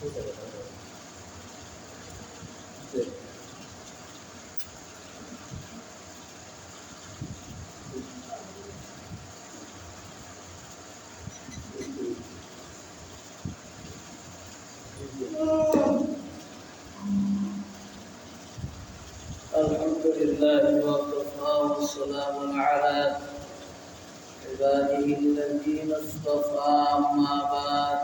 الحمد لله وكفى والسلام على عباده الذين اصطفى. أما بعد،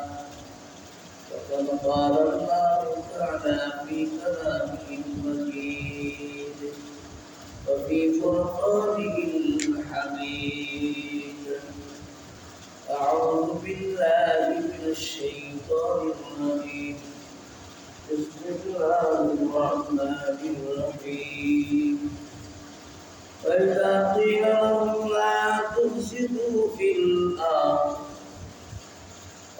فقد قال الله تعالى في كلامه المجيد وفي فرقانه الحميد: أعوذ بالله من الشيطان الرجيم. بسم الله الرحمن الرحيم. وإذا قيل لهم لا تفسدوا في الأرض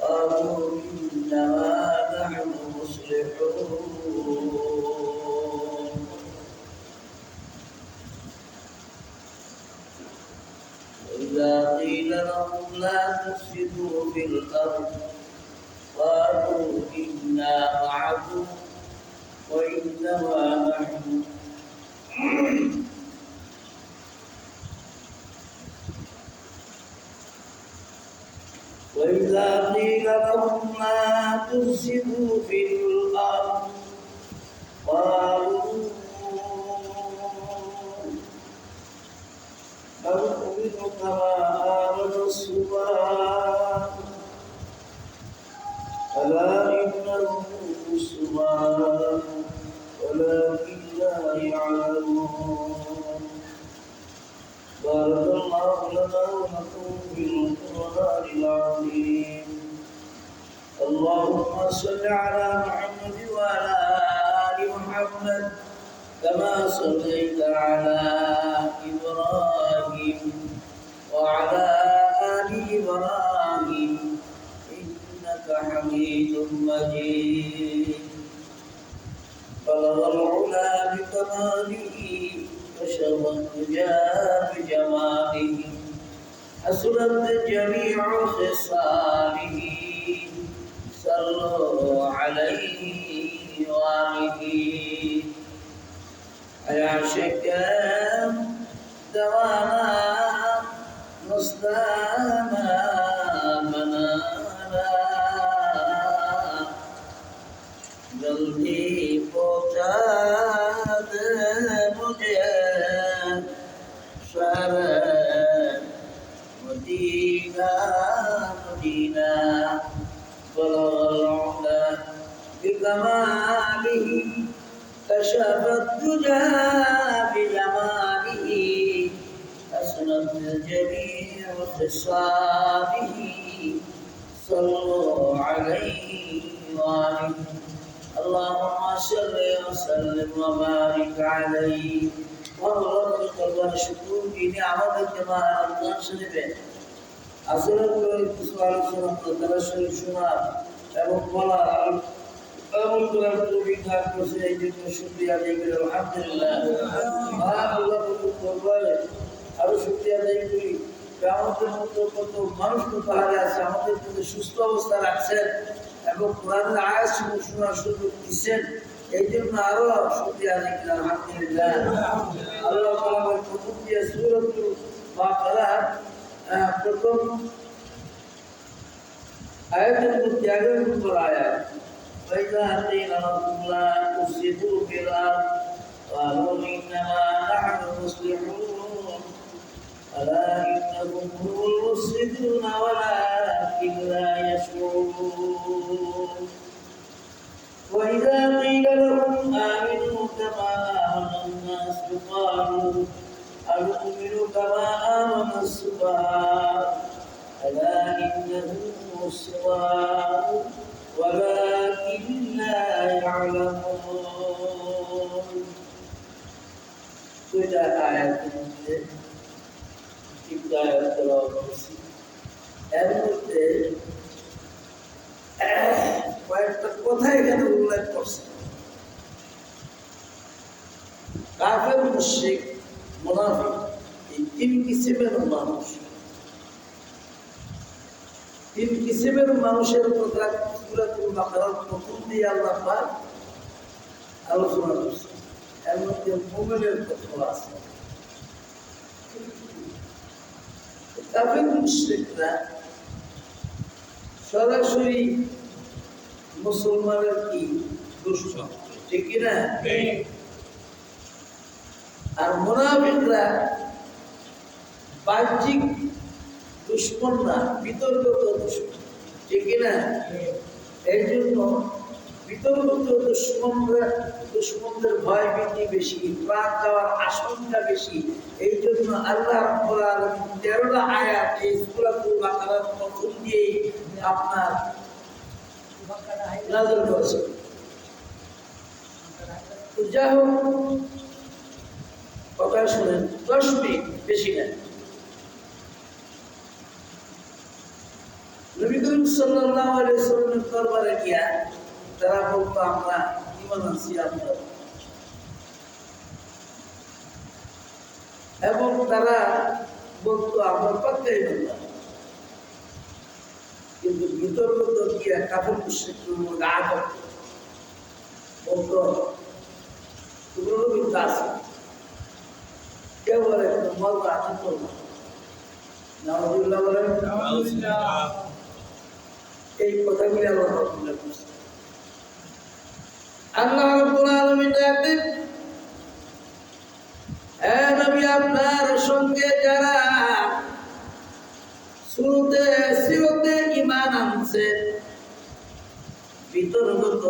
قالوا إنما نحن مصلحون. وإذا قيل لهم لا تفسدوا في الأرض قالوا إنا معكم وإنما نحن وإذا قيل لهم لا تفسدوا في الأرض قالوا أنؤمن كما آمن السفهاء ألا إنهم السفهاء ولكن لا يعلمون. بارك الله لنا ولكم في القرآن العظيم. اللهم صل على محمد وعلى آل محمد كما صليت على إبراهيم وعلى آل إبراهيم إنك حميد مجيد. بلغ العلا بكماله وشر الدجى بجماله حسنت جميع خصاله صلوا عليه وآله. يا شكام دواما مصداما منانا جلدی پہنچا دے مجھے شہر مدینہ مدینہ. بلغ العلا بكماله كشف الدجى بجماله حسنت جميع خصاله صلوا عليه وآله. اللهم صل وسلم وبارك عليه وارزق الله شكور بنعمتك ما رمضان شريفه আসরের কিছু আলোচনা প্রদর্শন শোনা এবং বলা আমল করার তৌফিক দান করেছে, এই জন্য শুকরিয়া আদায় করি। আলহামদুলিল্লাহ। আল্লাহ করবে আরো শুকরিয়া আদায় করি। আমাদের মতো কত মানুষ তো পাহাড়ে আছে, আমাদের মধ্যে সুস্থ অবস্থা রাখছেন এবং কোরআনের আয়াত শোনার সুযোগ দিচ্ছেন, এই জন্য আরো শুকরিয়া আদায় করি। আলহামদুলিল্লাহ। আল্লাহ তাআলার প্রথম যে সূরাতুল বাকারা প্রথম আয়াতের মধ্যে 11 নম্বর আয়াত, وإذا قيل لهم لا تفسدوا في الأرض قالوا إنما نحن مصلحون ألا إنهم هم المفسدون ولكن لا يشعرون. وإذا قيل لهم آمنوا كما آمن الناس قالوا أنؤمن كما آمن السفهاء ألا إنهم هم السفهاء ولكن لا يعلمون. দুইটা আয়াতের মধ্যে তিনটা আয়াত তেলাওয়াত করেছি। এর মধ্যে কয়েকটা কথা এখানে উল্লেখ করছে। কাফের, মুশরিক, মুনাফিক, এই তিন কিসিমের মানুষ তিন কিসিমের মানুষের কথা সূরাতুল বাকারার প্রথম দিয়ে আল্লাহ পাক আলোচনা করছে। এর মধ্যে মুমিনের কথা আছে। কাফির মুশরিকরা সরাসরি মুসলমানের কি দুশমন, ঠিক কিনা? আর মুনাফিকরা বাহ্যিক দুশ্মন না, বিতর্কিত দুশ্মন, ঠিক কিনা? এই জন্য বিতর্কিত দুশ্মনদের ভয় ভীতি বেশি, প্রাণ যাওয়ার আশঙ্কা বেশি। এই জন্য আল্লাহ রাব্বুল আলামিন 13টা আয়াত এই সূরাতুল বাকারার প্রথম দিয়ে আপনার নাযিল করেছেন। যাই হোক, কথা শুনেন, 10 মিনিট বেশি না। নবী করিম সাল্লাল্লাহু আলাইহি ওয়াসাল্লামের দরবারে গিয়া তারা বলতো আমরা ঈমান আনছি আপনার, এবং তারা বলতো আমরা পাক্কা ঈমানদার। কিন্তু বিতর্ক গিয়া কাফির মুশরিকদের মধ্যে আঘাত বলতো তোমরা নবী আছে, কেউ বলে মরবা আমি করবো নাউযুবিল্লাহ বলেন। এই কথাগুলি আল্লাহ রাব্বুল করছে। আল্লাহ রাব্বুল আলামিন ডাকেন, হে নবী আপনার সঙ্গে যারা শুরুতে ঈমান আনছে বিতর্ক,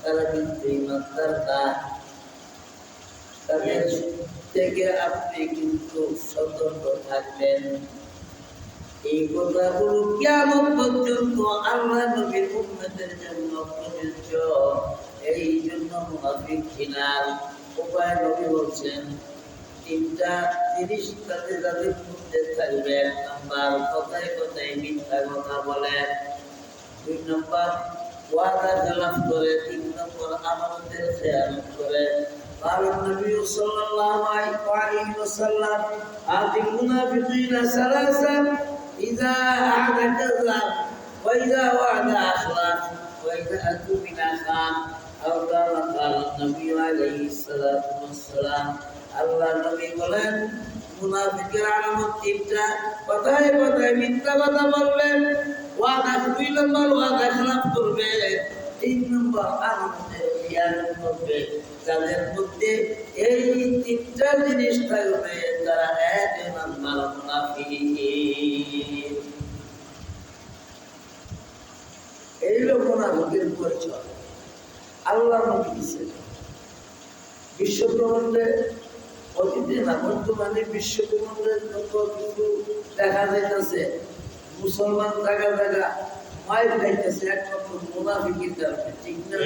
তারা কিন্তু ঈমানদার না, তাদের থেকে আপনি কিন্তু সতর্ক থাকবেন। এই কথাগুলো কিয়ামত পর্যন্ত আল্লাহ নবীর উম্মতের জন্য প্রযোজ্য। এই জন্য মুনাফিক চিনার উপায় নবী বলছেন 3টা জিনিস তাদের মধ্যে থাকবে। 1 নাম্বার, কথায় কথায় মিথ্যা কথা বলে। 2 নাম্বার, ওয়াদা খেলাফ করে। 3 নাম্বার, আমানতের খেয়ানত করে। قال النبي صلى الله عليه وسلم هذه المنافقين ثلاثة إذا أعد كذب وإذا وعد أخلف وإذا أؤتمن خان أو قال النبي عليه الصلاة والسلام আল্লাহ নবী বলেন মুনাফিকের আলামত 3টা, কথায় কথায় মিথ্যা কথা বলবে, ওয়াদা 2 নম্বর ওয়াদা খেলাফ করবে, 3 নম্বর আমানতের খেয়ানত করবে। যাদের মধ্যে এই 3টা জিনিস থাকবে তারা 1 নম্বর মুনাফিক। এই লোক মুনাফিকের পরিচয় আল্লাহ নবী দিয়েছেন। বিশ্বব্রহ্মাণ্ডে অতীতে না বর্তমানে বিশ্বব্রহ্মাণ্ডের যত কিছু দেখা যাইতেছে, মুসলমান জায়গা জায়গা মায়ের খাইতেছে একমাত্র মুনাফিকের কারণে, ঠিক না?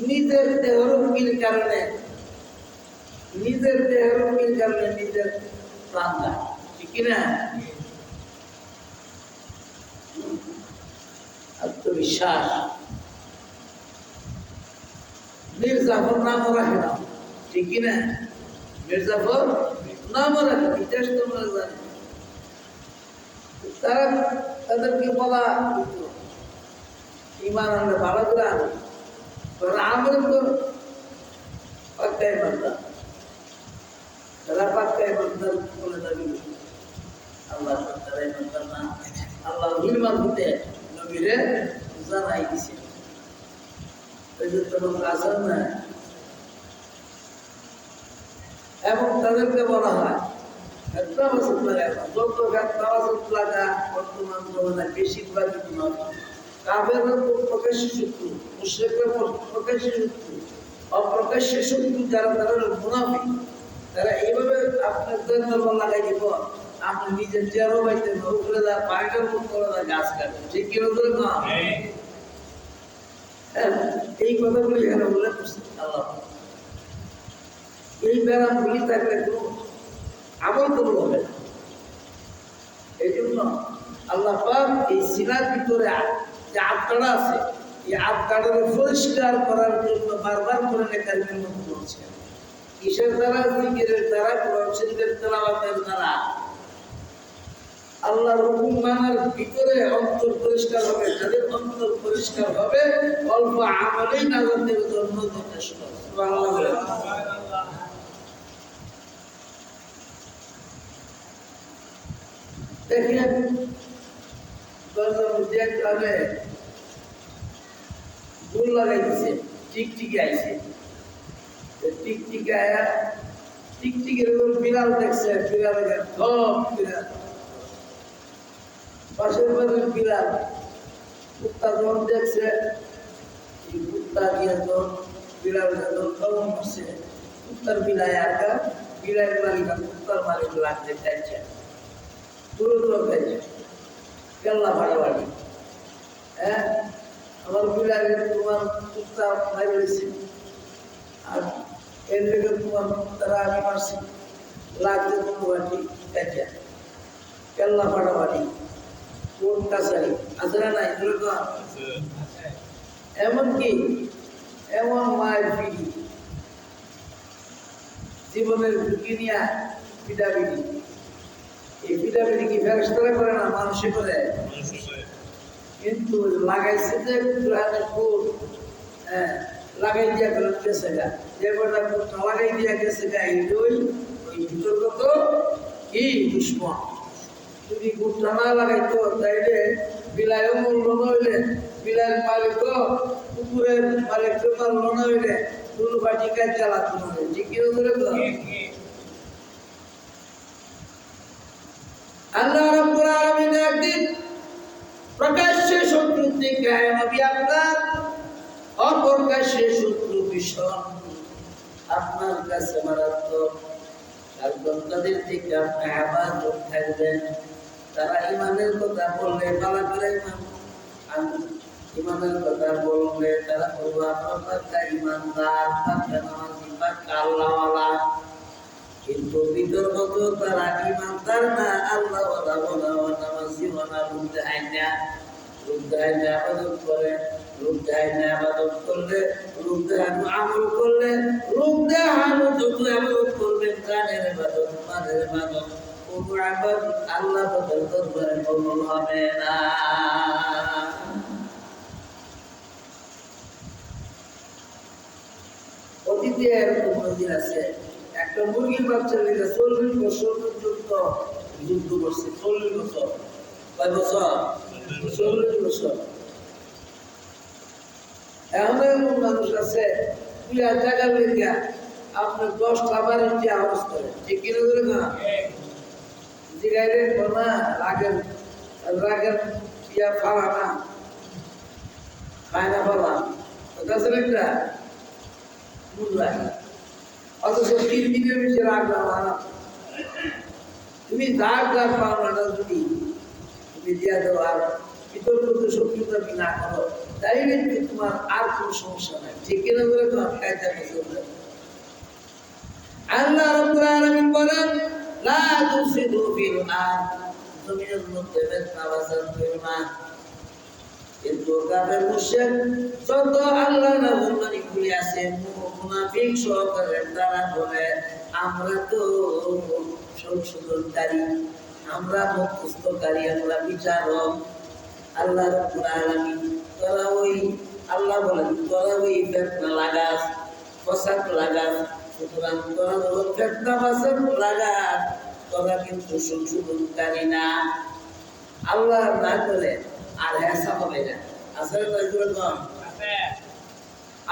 নিজের দেহরক্ষীর কারণে, নিজের প্রাণ দেয়, ঠিক না? আত্মবিশ্বাস। মির্জাফর নামও রাখে না, ঠিক না? মির্জাফর নামও রাখে, ইতিহাস তোমরা জানো। তারা তাদেরকে বলা ঈমান আনলে ভালো করে আনো, আমল কর, পাক্কা ঈমানদার। তারা পাক্কা ঈমানদার বলে দাবি করে। আল্লাহ তারা ঈমানদার না, আল্লাহ ঈমান হতে নবীরে জানাই দিয়েছে। এবং তাদেরকে বলা হয় বর্তমান জমানায় বেশিরভাগ কাফেররা প্রকাশ্য শত্রু, মুশরিকরা প্রকাশ্য শত্রু, অপ্রকাশ্য শত্রু যারা তারা মুনাফিক। তারা এইভাবে আপনার জন্য লাগাই দিব, আপনি নিজের চেয়ারও বাইতে উপরে যা পায়টার মুখ করে গাছ কাটে, ঠিক কি না? এই কথাগুলি এখানে উল্লেখ করছে আল্লাহ। এই ব্যায়ামগুলি থাকলে কোনো আমল কবুল হবে না। এই জন্য আল্লাহ পাক এই সিনার ভিতরে যে আত্মাটা আছে, এই আত্মাটাকে পরিষ্কার করার জন্য বারবার করে নেকারীদের মধ্যে বলছেন। কিসের দ্বারা? জিকিরের দ্বারা, কোরআন শরীফের তেলাওয়াতের দ্বারা। আল্লাহর হুকুম মানার ভিতরে অন্তর পরিষ্কার হবে। যাদের অন্তর পরিষ্কার হবে অল্প আমলেই নাজাতের জন্য যথেষ্ট। সুবহানাল্লাহ। দেখেন গ্রামে ফুল লাগাইতেছে, টিকটিকি আইছে, টিকটিকি আয়া টিকটিকির বিড়াল দেখছে, বিড়ালের সব বিড়াল পাশের বাড়ির বিড়াল কুত্তা যখন দেখছে, এই কুত্তা দিয়ে যখন বিড়াল যখন করছে, কুত্তার বিলাই আর বিড়ালের মালিক কুত্তার মালিক লাগতে চাইছে, পুরো দৌড় খাইছে, কেল্লা ভাড়াবাড়ি। হ্যাঁ, আমার বিড়ালের তোমার কুত্তা মারি হয়েছে, আর এর লেগে তোমার কুত্তারা আমি মারছি, লাগছে তোমার চাইছে, কেল্লা ভাড়াবাড়ি, কোন কাছারি আছে না নাই? এমনকি এমন মায়ের পিড়ি, জীবনের ঝুঁকি নিয়ে পিটাপিটি, এই পিটাপিটি কি ফেরেশতারা করে না, মানুষে করে। কিন্তু লাগাইছে যে ফুল, হ্যাঁ লাগাই দিয়া গেছে গা, যে কটা লাগাই দিয়া গেছে গা, এইটাই ওই ভিতরগত কি দুশ্মন। যদি গুড়টা না লাগাইতো তাইলে বিলাইও মূল্য নইলে, বিলাইয়ের মালিক কুকুরের মালিক মারল নইলে ফুল বাটি কাজ চালাতো না। ঠিক কি করে তো আল্লাহ রাব্বুল আলামিন একদিন প্রকাশ্যে শত্রু থেকে নবী আপনার অপ্রকাশ্যে শত্রু ভীষণ আপনার কাছে মারাত্মক, আর বন্দাদের থেকে আপনি হেফাজত থাকবেন। তারা ইমানের কথা বললে পালা করে ইমানের কথা বললে তারা বলবো আপনার ইমানদার, নামাজি বা আল্লাহওয়ালা, কিন্তু বিতর্ক তারা ইমানদার না, আল্লাহওয়ালা বলা নামাজি বলা, রুদ্দ আইনা আবাদত করে, রুদ্দ আইনা আবাদত করলে, রুদ্দ হানু আমল করলে, রুদ্দ হানু যত আবাদত করবেন, কানের ইবাদত, মানের ইবাদত, কোনো ইবাদত আল্লাহ তাআলার দরবারে কবুল হবে না। অতীতে এরকম নজির আছে, একটা মুরগির বাচ্চা নিয়ে 40 বছর পর্যন্ত যুদ্ধ করছে। 40 বছর, কয় বছর? 40 বছর। এখন এমন মানুষ আছে, তুই আর জায়গা লেগে আপনার 10টা বাড়ির যে আওয়াজ করে, ঠিক কিনা করে না? জিগাইলে না রাগের ইয়া ফালা না, খায় না ফালা, গাছের একটা বুঝলাই, অথচ 3 দিনের বেশি রাগ না। তুমি রাগ পাও না, যদি তুমি দিয়া দাও আর বিতর্ক শত্রুতা না করো, তাইলে তোমার আর কোনো সমস্যা নাই। ঠিক কিনা করে তোমার কায়দা চলবে। আল্লাহ রাব্বুল আলামিন বলেন, লা তুফসিদু ফিল আরদ, জমিনের মধ্যে ফিতনা ফাসাদ করো না। কিন্তু কাফের মুশরিক যত আল্লাহর নাফরমানি করে আছে, মুনাফিক সহকারে তারা বলে আমরা তো সংশোধনকারী, আমরা মুক্তস্থকারী, আমরা বিচারক। আল্লাহ রাব্বুল আলামিন তোরা ওই আল্লাহ বলেন তোরা ওই ফিতনা লাগাস, ফাসাদ লাগাস, সুতরাং তোরা যখন ফিতনা ফাসাদ লাগাস, তোরা কিন্তু সংশোধনকারী না। আল্লাহ না করে আর এসা হবে না। আসলে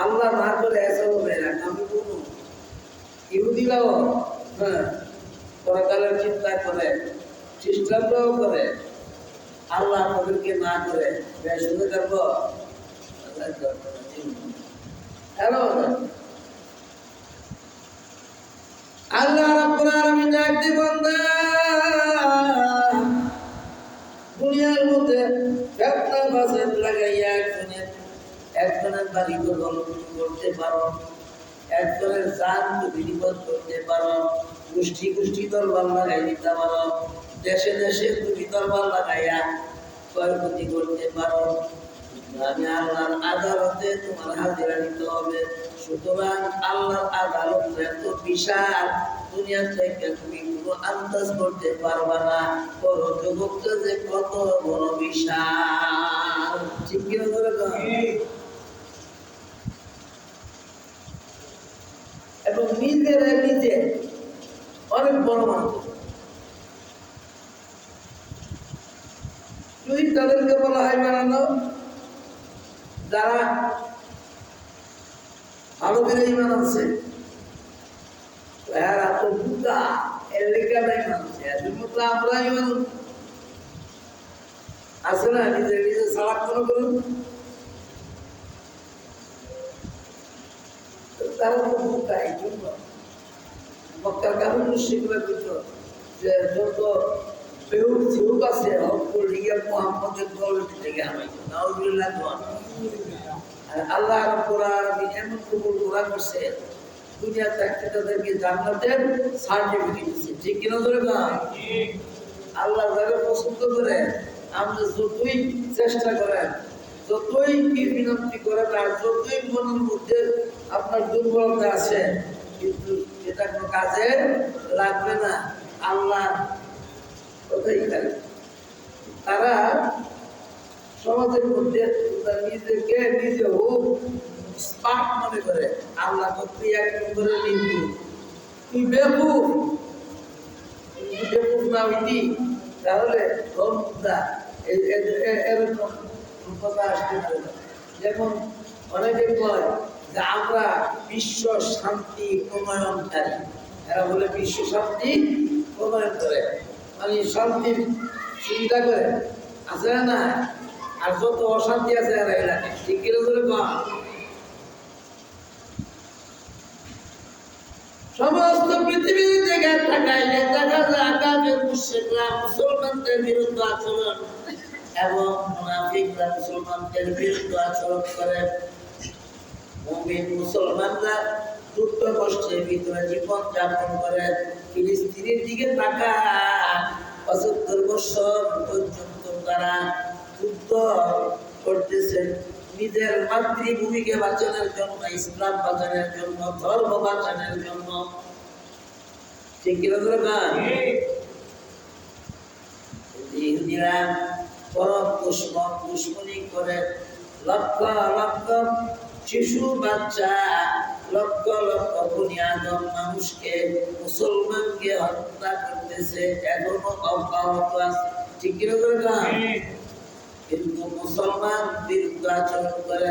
আল্লাহ না করে এসা হবে না। আমি বলবো ইহুদিরাও হ্যাঁ পরকালের চিন্তা করে, খ্রিস্টানরাও করে, আল্লাহ তাদেরকে না করে শুনে দেখবো। আল্লাহ রাব্বুল আলামিন একটি বান্দা দুনিয়ার মধ্যে ফিতনা ফাসাদ লাগাইয়া একজনের বাড়ি দখল করতে পারো, একজনের জান বিপদ করতে পারো, গোষ্ঠী গোষ্ঠী দরবার লাগাই দিতে পারো, দেশে দেশে তুমি দরবার লাগাইয়া ক্ষয়ক্ষতি করতে পারো। আমি আল্লাহর আদালতে তোমার হাজিরা নিতে হবে। সুতরাং আল্লাহর আদালত এত বিশাল, দুনিয়া থেকে তুমি কোনো আন্দাজ করতে পারবা না বড় জগৎটা যে কত বড় বিশাল। ঠিক কিনা ধরে এবং নিজেরা নিজে অনেক বড় মানুষ। যদি তাদেরকে বলা হয় বানানো যারা ভালো করে ইমান আছে এরা তো বুকা এর লেখা নাই মানছে এজন্য তো আমরা ইমান আছে না নিজে নিজে সালাদ মনে করুন তারা তো বুকা এই জন্য মক্কার কারণ মুশরিকরা দিত যে যত বেহুদ ঝিহুক আছে হকপুর লিগে মুহাম্মদের দলের থেকে হামাইত নাউজুবিল্লাহ দোয়া। আল্লাহ রাব্বুল আলামিন এমন কবুল করা করছে দুনিয়া থাকতে তাদেরকে জান্নাতের সার্টিফিকেট দিচ্ছে। ঠিক কিনা ধরে না? আল্লাহ যারা পছন্দ করে আমরা যতই চেষ্টা করেন যতই বিনতি করেন আর যতই মনের মধ্যে আপনার দুর্বলতা আছে কিন্তু এটা কোনো কাজে লাগবে না। আল্লাহ কথাই থাকে তারা সমাজের মধ্যে নিজেকে নিজে হোক স্মার্ট মনে করে আল্লাহ তুই এক নম্বরে নিন্দু তুই বেকুফ বেকুফ না হইতি তাহলে ধর্মটা এরকম কথা আসতে পারে না। যেমন অনেকে কয় যে আমরা বিশ্ব শান্তি প্রণয়নকারী এরা বলে বিশ্ব শান্তি প্রণয়ন করে মানে শান্তির চিন্তা করে আছে না আর যত অশান্তি আছে এরা এলাকায়। ঠিক কিনা ধরে সমস্ত পৃথিবীর জায়গায় থাকায় দেখা যায় আকাবের মুশরিকরা মুসলমানদের বিরুদ্ধে আচরণ এবং মুনাফিকরা মুসলমানদের বিরুদ্ধে আচরণ করে। মুমিন মুসলমানরা দুঃখ কষ্টের ভিতরে জীবন যাপন করে। ফিলিস্তিনের দিকে তাকান ৭৫ বছর পর্যন্ত তারা যুদ্ধ করতেছেন নিজের মাতৃভূমিকে বাঁচানোর জন্য ইসলাম বাঁচানোর জন্য ধর্ম বাঁচানোর জন্য। ঠিক কিনা দরকার ইহুদিরা পরম দুশ্মনী করে লক্ষ লক্ষ শিশু বাচ্চা লক্ষ লক্ষ বুনিয়াদম মানুষকে মুসলমানকে হত্যা করতেছে এখনো অব্যাহত আছে। ঠিক কিনা দরকার কিন্তু মুসলমান বিরুদ্ধে আচরণ করে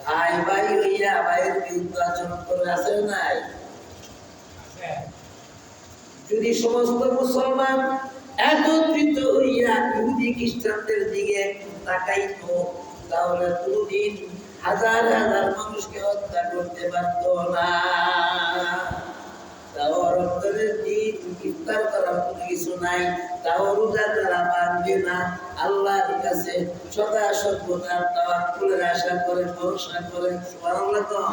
ভাই ভাই হইয়া ভাইয়ের বিরুদ্ধে আচরণ করে আছে নাই? যদি সমস্ত মুসলমান একত্রিত হইয়া ইহুদি খ্রিস্টানদের দিকে তাকাইতো তাহলে কোনদিন হাজার হাজার মানুষকে হত্যা করতে পারত না। তাও রমজানের দিন ইফতার করার কোনো কিছু নাই, তাও রোজা তারা মানবে না। আল্লাহর কাছে সদা সর্বদা তাওয়াক্কুলের আশা করে ভরসা করে। সুবহানাল্লাহ।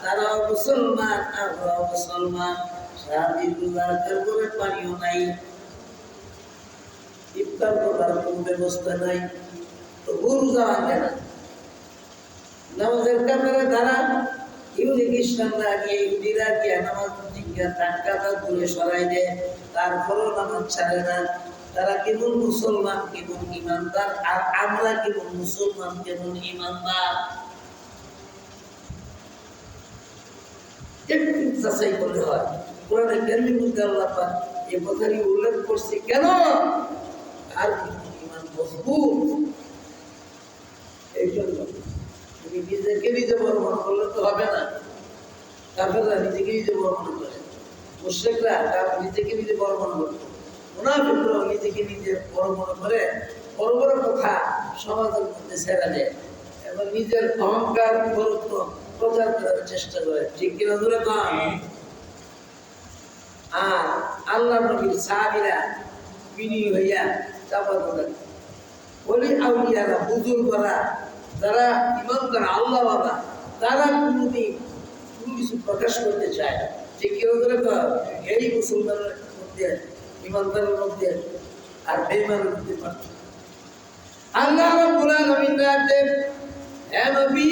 তারাও মুসলমান আমরাও মুসলমান। সারাদিন রোজার করে পানিও নাই, ইফতার করার কোনো ব্যবস্থা নাই, তবু রোজা ভাঙে না। নামাজের কাতারে তারা ইহুদি খ্রিস্টানরা গিয়ে ইহুদিরা গিয়ে নামাজ টাকা দূরে সরাই দেয়, তারপরেও নামাজ ছাড়ে না। তারা কেমন মুসলমান কেমন ইমানদার আর আমরা কেমন মুসলমান কেমন ইমানদার একটু যাচাই করলে হয়। কোরআনে কারীমের মধ্যে আল্লাহ পাক এই কথাটি উল্লেখ করছে কেন? আর ইমান মজবুত এই জন্য। তুমি নিজেকে নিজে বড় মনে করলে তো হবে না। কাফেররা নিজেকে নিজে বড় মনে করে, মুশরিকরা নিজেকে নিজে বড় মনে করত, মুনাফিকরাও নিজেকে নিজে বড় মনে করে বড় বড় কথা সমাজের মধ্যে ছেড়ে দেয় এবং নিজের অহংকার গুরুত্ব প্রচার করার চেষ্টা করে। ঠিক কিনা ধরে কম। আর আল্লাহ নবীর সাহাবীরা বিনয়ী হইয়া চাপা দেন বলি আউলিয়ারা বুজুর্গরা যারা ইমানদার আল্লাহ বাবা তারা কোনোদিন কোনো কিছু প্রকাশ করতে চায় না। যে কেউ ধরে এই মুসলমানের মধ্যে ইমানদারের মধ্যে আর বেঈমানের মধ্যে পার্থক্য। আল্লাহ রাব্বুল আলামিন রাতেন হে নবী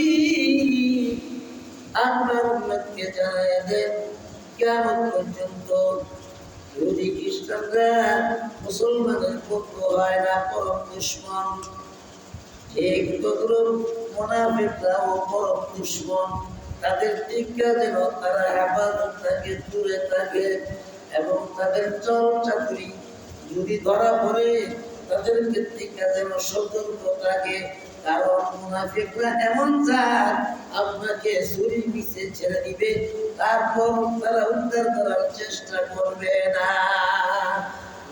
আপনার উম্মতকে জানায় দেন কিয়ামত পর্যন্ত ইহুদি খ্রিস্টানরা মুসলমানের বন্ধু হয় না, পরম দুশমন। ঠিক তদ্রুপ মুনাফিকরাও পরম দুশমন। তাদের টিকা যেন তারা হেফাজত থাকে, দূরে থাকে, এবং তাদের চল চাকরি যদি ধরা পড়ে তাদেরকে টিকা যেন সতর্ক থাকে। কারণ মুনাফিকরা এমন জাত, আপনাকে ছুরির নিচে ছেড়ে দিবে, তারপর তারা উদ্ধার করার চেষ্টা করবে না।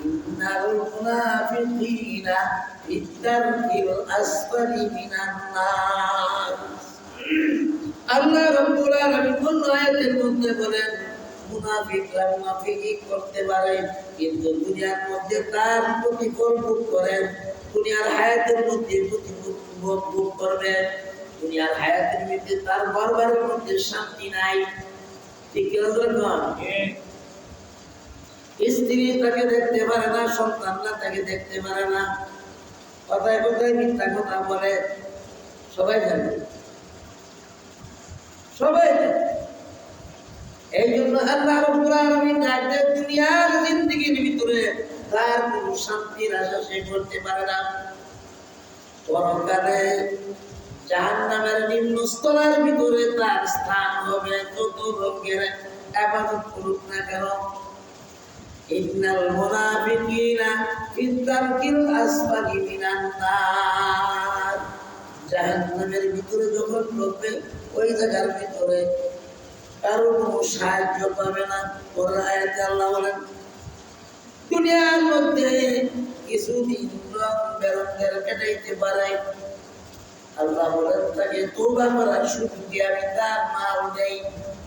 ইন্নাল মুনাফিকিনা ফিদ-দারকিল আসফালি মিনান নার। আল্লাহ রাব্বুল আলামিন কোন আয়াতের মধ্যে বলেন মুনাফিকরা মুনাফিকি করতে পারে, কিন্তু দুনিয়ার মধ্যে তার প্রতিফল ভোগ করেন, দুনিয়ার হায়াতের মধ্যে প্রতিফল ভোগ করবেন। দুনিয়ার হায়াতের মধ্যে তার বরবারের মধ্যে শান্তি নাই। ঠিক কি না? স্ত্রী তাকে দেখতে পারে না, সন্তানরা তাকে দেখতে পারে না, কথায় কথায় মিথ্যা কথা বলে, সবাই জানে, সবাই জানে। এই জন্য আল্লাহ রাব্বুল আলামিন ডাকতেন দুনিয়ার জিন্দেগির ভিতরে তার কোনো শান্তির আশা সে করতে পারে না। পরকালে জাহান্নামের নিম্ন স্তরের ভিতরে তার স্থান হবে, যত রঙের ইবাদত করুক না কেন। ইন্নাল মুনাফিকিনা ফিদ-দারকিল আসফালি মিনান নার। জাহান্নামের ভিতরে যখন ঢুকবে, ওই জায়গার ভিতরে কারো কোনো সাহায্য পাবে না। পরের আয়াতে আল্লাহ বলেন দুনিয়ার মধ্যে কিছুদিন রং বেরঙের কাটাইতে পারে। আল্লাহ বলেন তাকে তওবা করার সুযোগে আমি তার মাল দেই,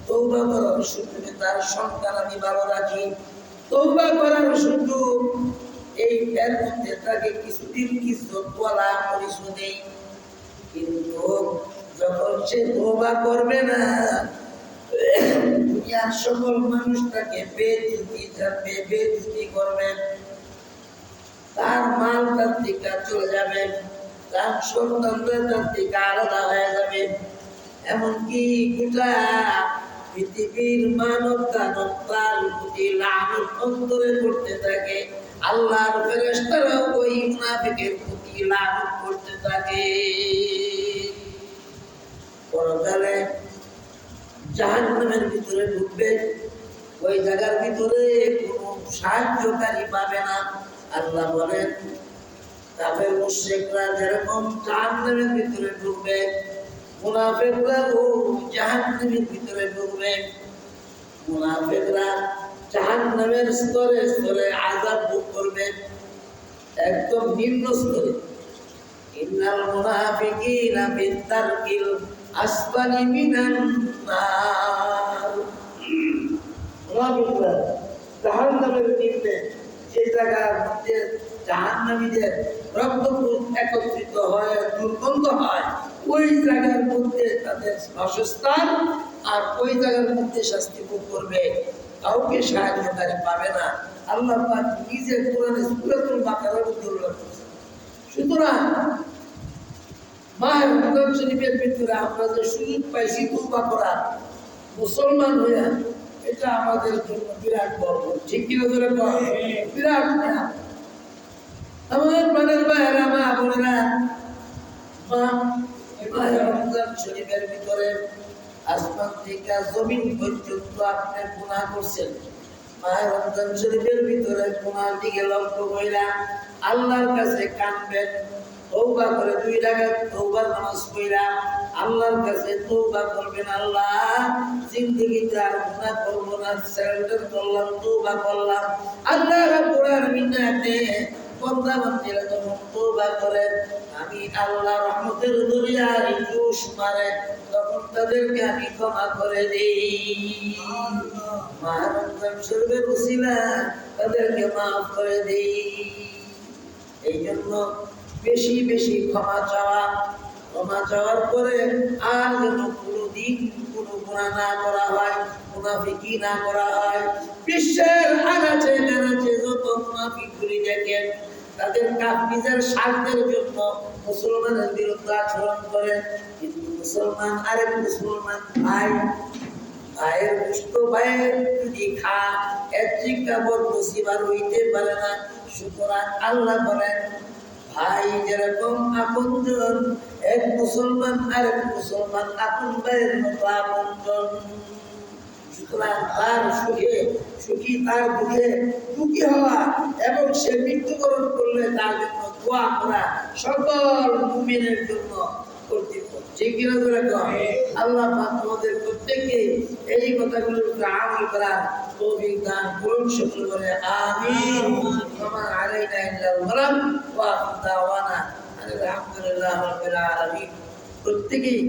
তওবা করার সুযোগে তার সন্তান আমি ভালো রাখি, তওবা করার সুযোগ এই এর মধ্যে তাকে কিছুদিন কিছু বলা পরিশোধ দেই। কিন্তু যখন সে তওবা করবে না, দুনিয়ার সকল মানুষ তাকে বেইজ্জতি করবে, তার মাল তার থেকে চলে যাবে, তার সন্তানরা তার থেকে আলাদা হয়ে যাবে। এমনকি গোটা পৃথিবীর মানব দানব তার প্রতি লানত অন্তরে করতে থাকে। আল্লাহর ফেরেশতারা ওই মুনাফিকের প্রতি লানত করতে থাকে। পরকালে জাহান্নামের ভিতরে ঢুকবে, ওই জায়গার ভিতরে কোনো সাহায্যকারী পাবে না। আল্লাহ বলেন কাফের মুশরিকরা যেরকম জাহান্নামের ভিতরে ঢুকবে, মুনাফিকরাও জাহান্নামের ভিতরে ঢুকবে। মুনাফিকরা জাহান্নামের স্তরে স্তরে আযাব ভোগ করবে, একদম নিম্ন স্তরে। ইন্নাল মুনাফিকিনা ফিদ-দারকিল আসফালি মিনান নার। মুনাফিকরা জাহান্নামের নিম্নে, যে জায়গার মধ্যে জাহান্নামীদের রক্তপুঞ্জ একত্রিত হয়, দুর্গন্ধ হয়, ওই জায়গার মধ্যে তাদের বাসস্থান, আর ওই জায়গার মধ্যে শাস্তি ভোগ করবে। কাউকে সাহায্যকারী পাবে না। আল্লাহ পাক নিজে কোরআনে সূরাতুল বাকারার মধ্যে উল্লেখ করেছেন। সুতরাং মাহে রমজান শরীফের ভিতরে আমরা যে সুযোগ পাইছি তওবা করার, মুসলমান হইয়া, এটা আমাদের জন্য বিরাট গর্ব। ঠিক কিনা ধরে বিরাট নেয়া। আমার প্রাণের ভাইয়েরা, মা বোনেরা, মাহে রমজান শরীফের ভিতরে আসমান থেকে জমিন পর্যন্ত আপনি গুনাহ করছেন। মাহে রমজান শরীফের ভিতরে গুনার দিকে লক্ষ্য কইরা আল্লাহর কাছে কাঁদবেন, তওবা করে 2 রাকাত তওবার নামাজ পড়া আল্লাহর কাছে তওবা করবেন। আল্লাহ, জিন্দেগিতে আর গুনাহ করব না, সারেন্ডার করলাম, তওবা করলাম। আল্লাহ রাব্বুল আলামিন বান্দা বান্দিরা যখন তওবা করে, আমি আল্লাহ রহমতের দরিয়ায় জোশ মারে, তখন তাদেরকে আমি ক্ষমা করে দিই। মাহে রমজান শরীফের ওসিলায় তাদেরকে মাফ করে দিই। এই জন্য বেশি বেশি ক্ষমা চাওয়া, ক্ষমা চাওয়ার পরে আর যেন কোনোদিন কোনো গুনাহ না করা হয়, মুনাফিকি না করা হয়। বিশ্বের আনাচে কানাচে যত মুনাফিকগুলি দেখেন, তাদের নিজের স্বার্থের জন্য মুসলমানের বিরুদ্ধে আচরণ করে, কিন্তু মুসলমান আরেক মুসলমান ভাই ভাইয়ের পুষ্ট ভাইয়ের যদি খা এর থেকে বড় মুসিবত হইতে পারে না। সুতরাং আল্লাহ বলেন ভাই যেরকম আপনজন, এক মুসলমান আরেক মুসলমান আপন ভাইয়ের মতো আপনজন। সুতরাং তার সুখে সুখী, তার দুঃখে দুঃখী হওয়া এবং সে মৃত্যুবরণ করলে তার জন্য দোয়া করা সকল মুমিনের জন্য কর্তব্য। ঠিক কিনা ধরে আল্লাহ পাক আমাদের প্রত্যেককে এই কথাগুলোর উপরে আমল করার তৌফিক দান করুন। সকল বলে আমিন। ওয়া আলাইনা ইল্লাল বালাগ ওয়া দাওয়ানা আলহামদুলিল্লাহি রাব্বিল আলামিন। প্রত্যেকেই